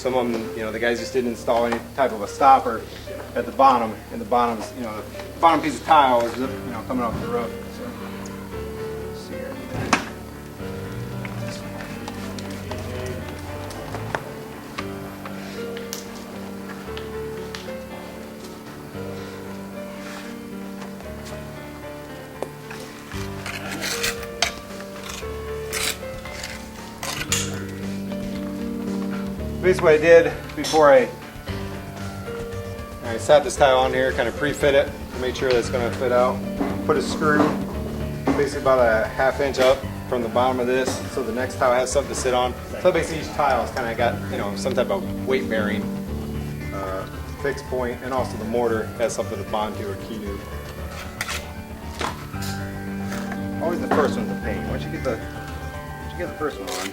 Some of them, you know, the guys just didn't install any type of a stopper at the bottom, and the bottom's, you know, the bottom piece of tile is, you know, coming off the roof. So, let's see here. Basically what I did before I sat this tile on here, kind of pre-fit it to make sure that it's going to fit out. Put a screw basically about a ½ inch up from the bottom of this so the next tile has something to sit on. So basically each tile has kind of got, you know, some type of weight bearing fixed point, and also the mortar has something to bond to or key to. Always the first one's a pain. Once you get the first one on,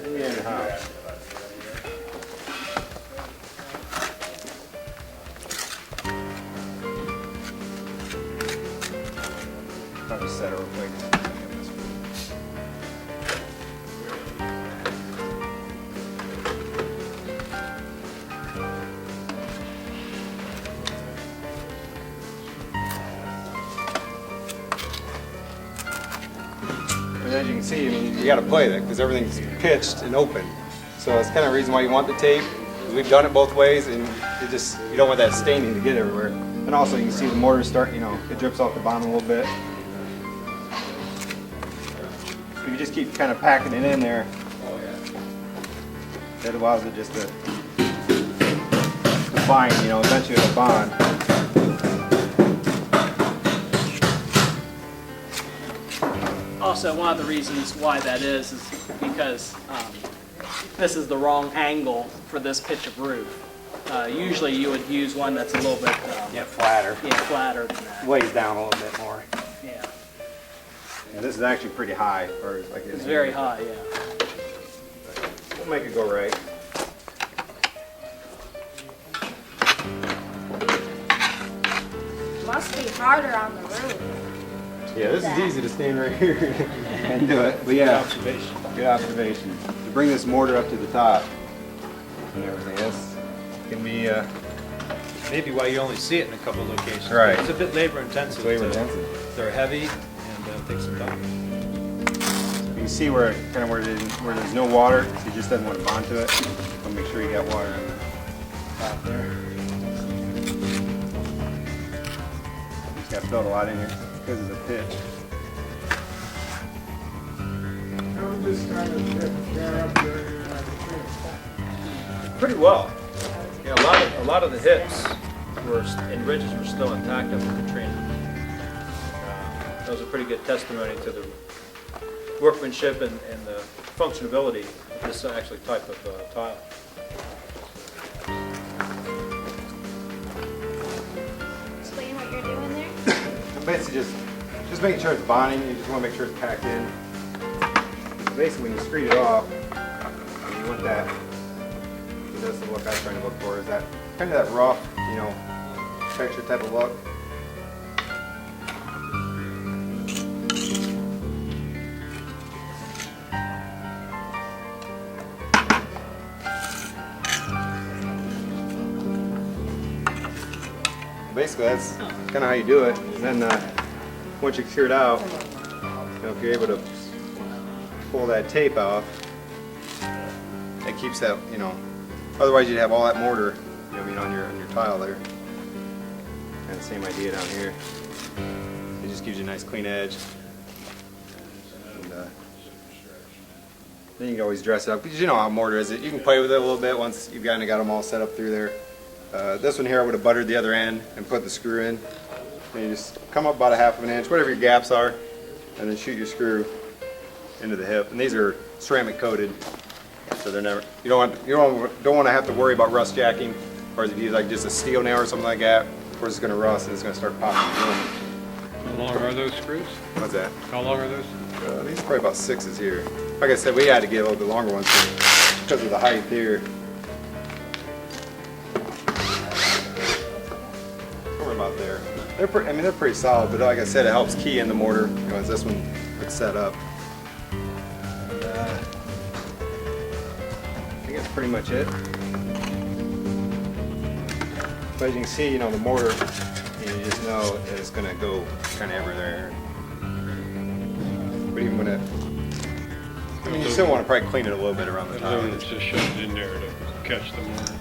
then you're in the house. Probably set it real quick. And as you can see, I mean, you got to play that because everything's pitched and open. So that's kind of the reason why you want the tape. We've done it both ways, and you don't want that staining to get everywhere. And also, you can see the mortar start, you know, it drips off the bottom a little bit. If you just keep kind of packing it in there, that allows it just to bind, you know, eventually it'll bond. Also, one of the reasons why that is because this is the wrong angle for this pitch of roof. Usually you would use one that's a little bit Flatter. Yeah, flatter than that. Weighs down a little bit more. Yeah. And this is actually pretty high, or like It's very high, yeah. We'll make it go right. Must be harder on the roof. Yeah, this is easy to stand right here and do it. But yeah, good observation. To bring this mortar up to the top and everything, this can be Maybe why you only see it in a couple of locations. Right. It's a bit labor intensive. labor intensive. They're heavy and take some time. You can see where where there's no water, he just doesn't want to bond to it. So make sure you got water in the top there. Just got filled a lot in here because of the pitch. Pretty well. Yeah, a lot of the hips and ridges were still intact after Katrina. That was a pretty good testimony to the workmanship and the functionability of this actually type of tile. Explain what you're doing there. Basically just making sure it's bonding, you just want to make sure it's packed in. So basically when you screed it off, you want that, that's the look I was trying to look for, is that kind of that rough, you know, texture type of look. Basically, that's kind of how you do it. And then once you clear it out, you know, if you're able to pull that tape off, it keeps that, you know. Otherwise, you'd have all that mortar, you know, on your tile there. And the same idea down here. It just gives you a nice clean edge. And, then you can always dress it up because you know how mortar is. You can play with it a little bit once you've got them all set up through there. This one here I would have buttered the other end and put the screw in. And you just come up about a ½ inch, whatever your gaps are, and then shoot your screw into the hip. And these are ceramic coated, so they're never. You don't want to have to worry about rust jacking, or if you use like just a steel nail or something like that, where it's going to rust and it's going to start popping. How long are those screws? What's that? How long are those? These are probably about 6s here. Like I said, we had to get a little bit longer ones because of the height here. About there. They're pretty solid, but like I said, it helps key in the mortar, you know, as this one gets set up. And, I guess pretty much it. But as you can see, you know, the mortar, you just know that it's gonna go kind of everywhere. But even when it, I mean, you still want to probably clean it a little bit around the top. It's just shoved in there to catch the mortar.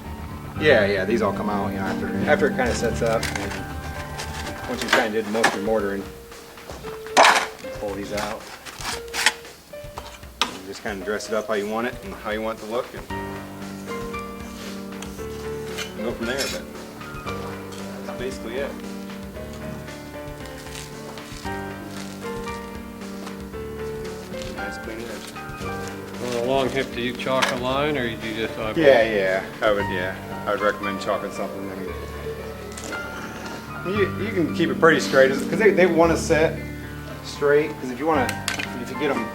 Yeah, these all come out, you know, after it kind of sets up, and once you kind of did most of your mortaring, pull these out. And just kind of dress it up how you want it and how you want it to look, and go from there. But that's basically it. Nice clean edge. On a long hip, do you chalk a line or do you just eyeball? Yeah, I would recommend chalking something. I mean, you can keep it pretty straight because they want to set straight. Because if you get them,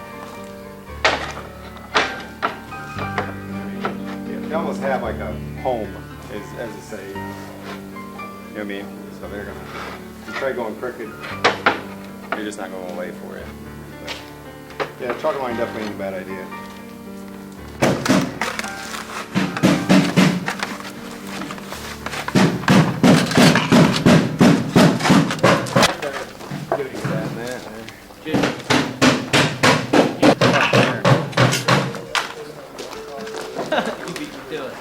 you almost have like a home, as they say. You know what I mean? So they're gonna. If you try going crooked, you're just not going to lay for it. But, yeah, chalking line definitely ain't a bad idea. You beat me to it.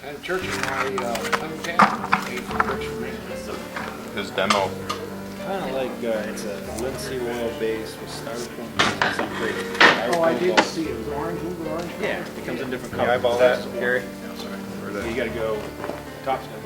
And church in my hometown, church for me. His demo. Kind of like, it's a linseed oil base with styrofoam. Some great styrofoam Oh, I did balls. see it. It was orange, a little bit orange. Yeah, it comes in different Can colors. you eyeball that, Gary? No, sorry. Or the- You gotta go, top's gonna